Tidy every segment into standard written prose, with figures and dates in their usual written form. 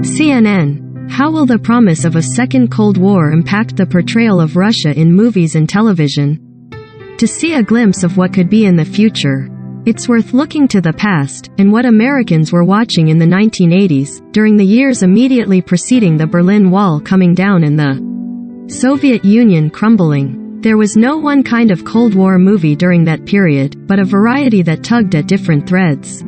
CNN. How will the promise of a second Cold War impact the portrayal of Russia in movies and television? To see a glimpse of what could be in the future, it's worth looking to the past, and what Americans were watching in the 1980s, during the years immediately preceding the Berlin Wall coming down and the Soviet Union crumbling. There was no one kind of Cold War movie during that period, but a variety that tugged at different threads.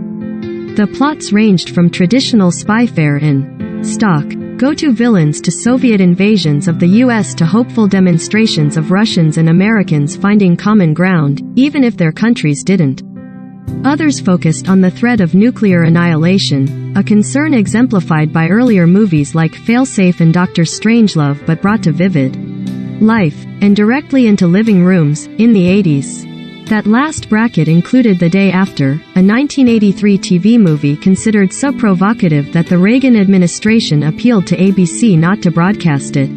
The plots ranged from traditional spy fare and stock go-to villains to Soviet invasions of the US to hopeful demonstrations of Russians and Americans finding common ground, even if their countries didn't. Others focused on the threat of nuclear annihilation, a concern exemplified by earlier movies like Failsafe and Dr. Strangelove but brought to vivid life, and directly into living rooms, in the 80s. That last bracket included The Day After, a 1983 TV movie considered so provocative that the Reagan administration appealed to ABC not to broadcast it.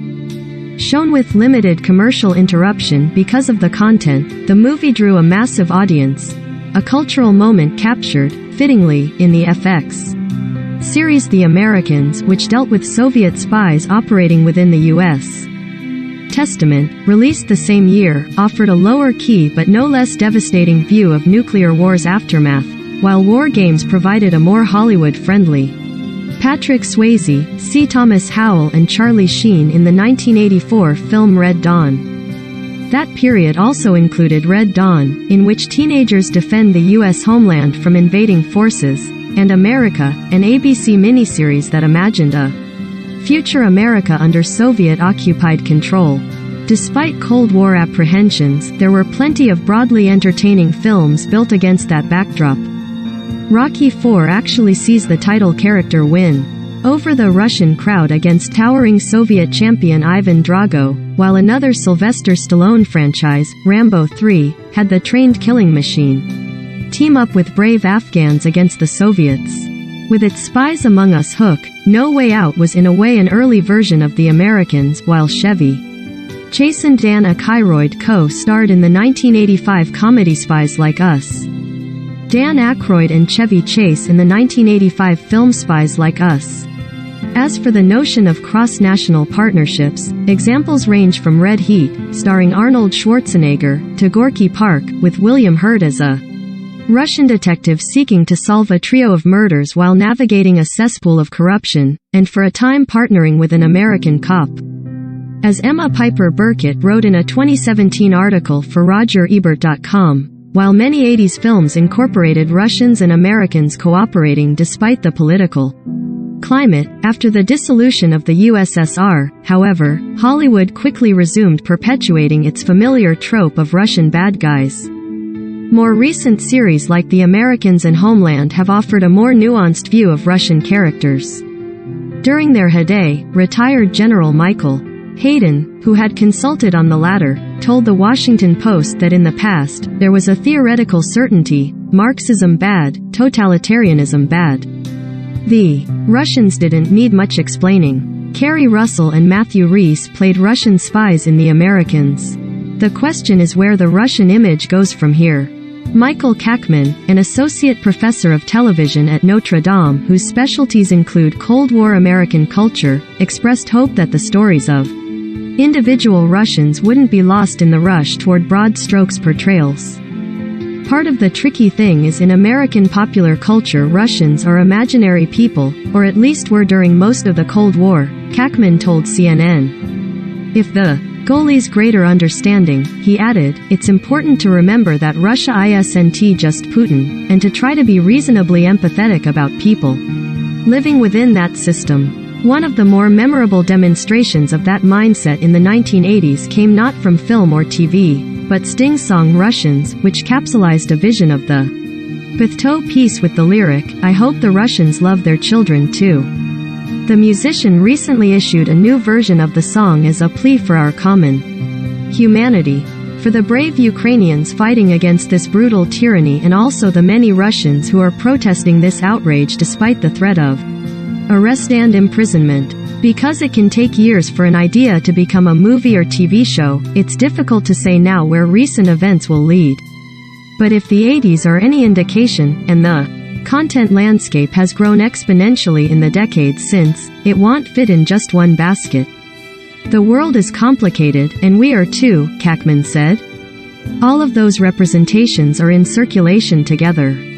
Shown with limited commercial interruption because of the content, the movie drew a massive audience, a cultural moment captured, fittingly, in the FX series The Americans, which dealt with Soviet spies operating within the U.S. Testament, released the same year, offered a lower-key but no less devastating view of nuclear war's aftermath, while War Games provided a more Hollywood-friendly Patrick Swayze, C. Thomas Howell and Charlie Sheen in the 1984 film Red Dawn. That period also included Red Dawn, in which teenagers defend the U.S. homeland from invading forces, and America, an ABC miniseries that imagined a future America under Soviet-occupied control. Despite Cold War apprehensions, there were plenty of broadly entertaining films built against that backdrop. Rocky IV actually sees the title character win over the Russian crowd against towering Soviet champion Ivan Drago, while another Sylvester Stallone franchise, Rambo III, had the trained killing machine team up with brave Afghans against the Soviets. With its Spies Among Us hook, No Way Out was in a way an early version of The Americans, while Chevy Chase and Dan Aykroyd co-starred in the 1985 comedy Spies Like Us. Dan Aykroyd and Chevy Chase in the 1985 film Spies Like Us. As for the notion of cross-national partnerships, examples range from Red Heat, starring Arnold Schwarzenegger, to Gorky Park, with William Hurt as a Russian detective seeking to solve a trio of murders while navigating a cesspool of corruption, and for a time partnering with an American cop. As Emma Piper Burkett wrote in a 2017 article for RogerEbert.com, while many 80s films incorporated Russians and Americans cooperating despite the political climate, after the dissolution of the USSR, however, Hollywood quickly resumed perpetuating its familiar trope of Russian bad guys. More recent series like The Americans and Homeland have offered a more nuanced view of Russian characters. During their heyday, retired General Michael Hayden, who had consulted on the latter, told The Washington Post that in the past, there was a theoretical certainty: Marxism bad, totalitarianism bad. The Russians didn't need much explaining. Kerry Russell and Matthew Rhys played Russian spies in The Americans. The question is where the Russian image goes from here. Michael Kackman, an associate professor of television at Notre Dame whose specialties include Cold War American culture, expressed hope that the stories of individual Russians wouldn't be lost in the rush toward broad strokes portrayals. Part of the tricky thing is in American popular culture Russians are imaginary people, or at least were during most of the Cold War, Kackman told CNN. If the goal is greater understanding, he added, it's important to remember that Russia isn't just Putin, and to try to be reasonably empathetic about people living within that system. One of the more memorable demonstrations of that mindset in the 1980s came not from film or TV, but Sting's song Russians, which capsulized a vision of the Bethto piece with the lyric, I hope the Russians love their children too. The musician recently issued a new version of the song as a plea for our common humanity, for the brave Ukrainians fighting against this brutal tyranny and also the many Russians who are protesting this outrage despite the threat of arrest and imprisonment. Because it can take years for an idea to become a movie or TV show, it's difficult to say now where recent events will lead. But if the 80s are any indication, and the content landscape has grown exponentially in the decades since, it won't fit in just one basket. The world is complicated, and we are too, Kakman said. All of those representations are in circulation together.